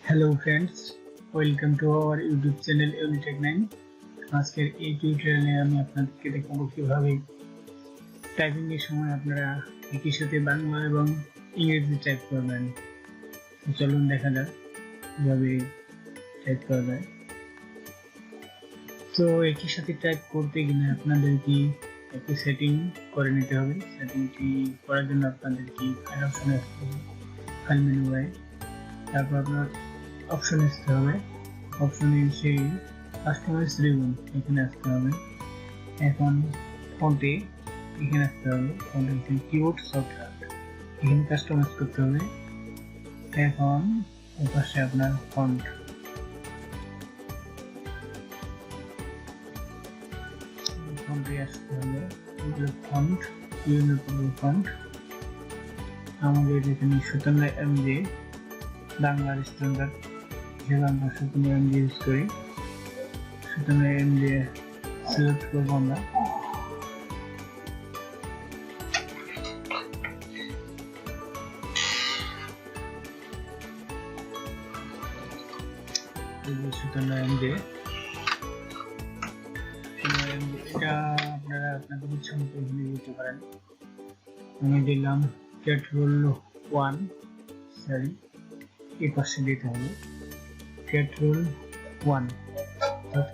Hello friends, welcome to our YouTube channel Unitech 9. আজকের এই টিউটোরিয়ালে আমি আপনাদেরকে দেখাবো কিভাবে টাইপিং এর সময় আপনারা একই সাথে বাংলা এবং ইংরেজি টাইপ করবেন। চলুন দেখা যাক কিভাবে টাইপ করা যায়। তো একই সাথে টাইপ করতে গেলে আপনাদেরকে একটি সেটিং করে নিতে হবে। সেটিংটি করার জন্য আপনাদেরকে ফাইল অপশনে আসতে হবে, ফাইল মেনু বাই, তারপর আপনার অপশন আসতে হবে। অপশনে এসে কাস্টমাইজ রিবন এখানে আসতে হবে। এখন ফন্টে এখানে আসতে হবে, ফন্টে এখানে কিবোর্ড শর্টকাট এখানে কাস্টমাইজ করতে হবে। এখন এপাশে আপনার ফন্ট, ফন্টে আসতে হবে, ফন্ট বিভিন্ন প্রকার ফন্ট। আমাদের এখানে 57 MB বাংলার স্ট্যান্ডার্ড হিসেবে আমরা 57 MB ইউজ করি। 57 MB সিলেক্ট করবো আমরা। এটা আপনারা আপনাদের ইচ্ছা মতো এখানে দিতে পারেন। আমি দিলাম ক্যাটরোল 1, সরি এই পাশে দিতে হবে ক্যাটরোল 1।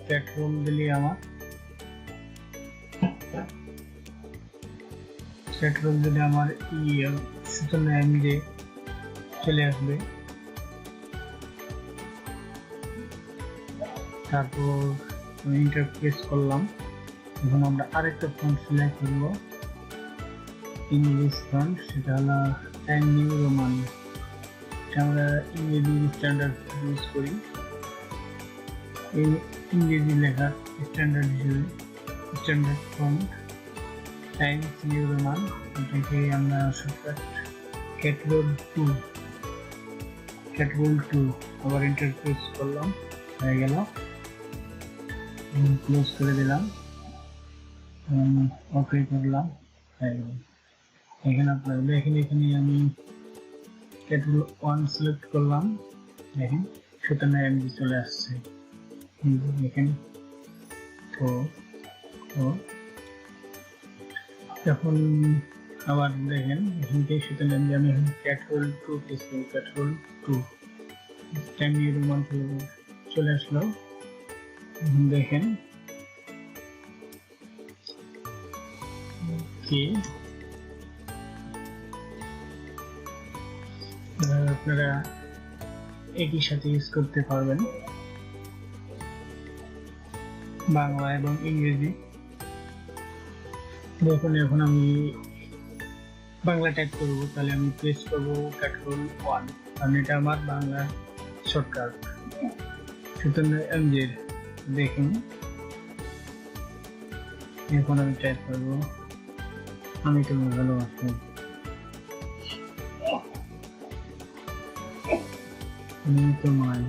ক্যাটরোল দিলে আমার ক্যাটরোল দিলে আমার 57 MB চলে আসবে। তারপর এন্টার প্রেস করলাম। এখন আমরা আরেকটা ফন্ট সিলেক্ট করব, ইংলিশ ফন্ট, সেটা হলো টাইম নিউ রোমান। আমরা ইংরেজি স্ট্যান্ডার্ড ইউজ করি, এই ইংরেজি লেখার স্ট্যান্ডার্ড হিসেবে standard font Times new Roman. এটাকে আমরা শর্টকাট ক্যাটরোল 2 আবার এন্টার প্রেস করলাম, হয়ে গেল। ক্লোজ করে দিলাম, ওকে করলাম, হয়ে গেল। এখানে আপনারা দেখেন, এখানে আমি ক্যাটরোল 1 সিলেক্ট করলাম, দেখেন 57 MB চলে আসছে দেখেন। তো এখন আবার দেখেন এখানে 57 MB, আমি এখন ক্যাটরোল 2 প্রেস করব, ক্যাটরোল 2 টাইম নিউ রোমান চলে আসলো। দেখেন কি আপনারা একই সাথে ইউজ করতে পারবেন বাংলা এবং ইংরেজি। দেখুন এখন আমি বাংলা টাইপ করব, তাহলে আমি প্রেস করব ক্যাটরোল 1, কারণ এটা আমার বাংলা শর্টকাট 57 MB। দেখুন এখন আমি টাইপ করব, আমি তোমার ভালোবাসি, আমি তোমায়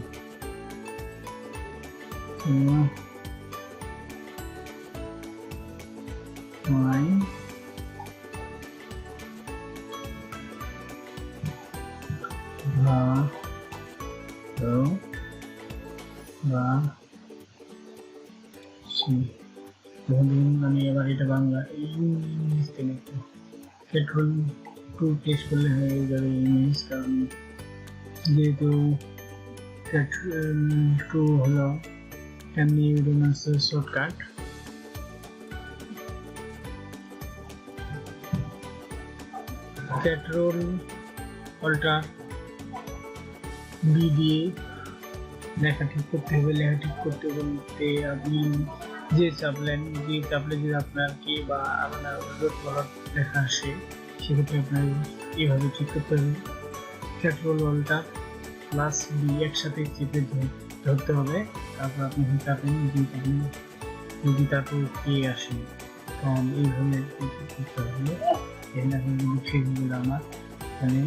আমি এবার এটা বাংলা ইংলিশ থেকে ক্যাটরোল 2 প্রেস করলে হয়ে যাবে ইংলিশ, কারণ যেহেতু ক্যাটরোল 2 হলো এমনি রোমান্সের শর্টকাট। ক্যাটরোল অল্টার বি দিয়ে লেখা ঠিক করতে হবে। লেখা ঠিক করতে বলতে আপনি যে চাপলে যদি আপনার কি বা আপনার লেখা আসে, সেক্ষেত্রে আপনার এইভাবে ঠিক করতে হবে। ক্যাটরোল অল্টার প্লাস বি একসাথে চেপে ধরতে হবে, তারপর আপনি চাপেন, যদি তারপর কে আসে তখন এইভাবে করতে হবে। এখানে এখন যদি ঠিক হয়ে আমার এখানে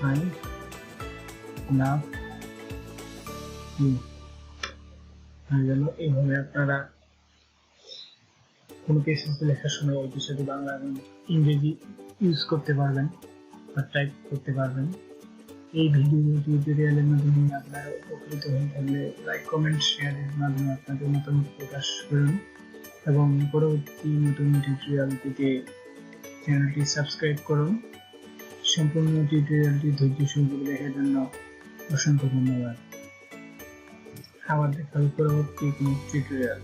আই লাভ ইউ হয়ে গেল। এইভাবে আপনারা কোনো পেজে লেখার সময় একই সাথে বাংলা এবং ইংরেজি ইউজ করতে পারবেন বা টাইপ করতে পারবেন। এই ভিডিও টিউটোরিয়ালের মাধ্যমে আপনারা উপকৃত হয়ে থাকলে লাইক, কমেন্ট, শেয়ারের মাধ্যমে আপনাদের মতামত প্রকাশ করুন এবং পরবর্তী নতুন টিউটোরিয়াল পেতে চ্যানেলটি সাবস্ক্রাইব করুন। সম্পূর্ণ টিউটোরিয়ালটি ধৈর্য সহকারে দেখার জন্য অসংখ্য ধন্যবাদ। আবার দেখা হবে পরবর্তী কোনো টিউটোরিয়াল।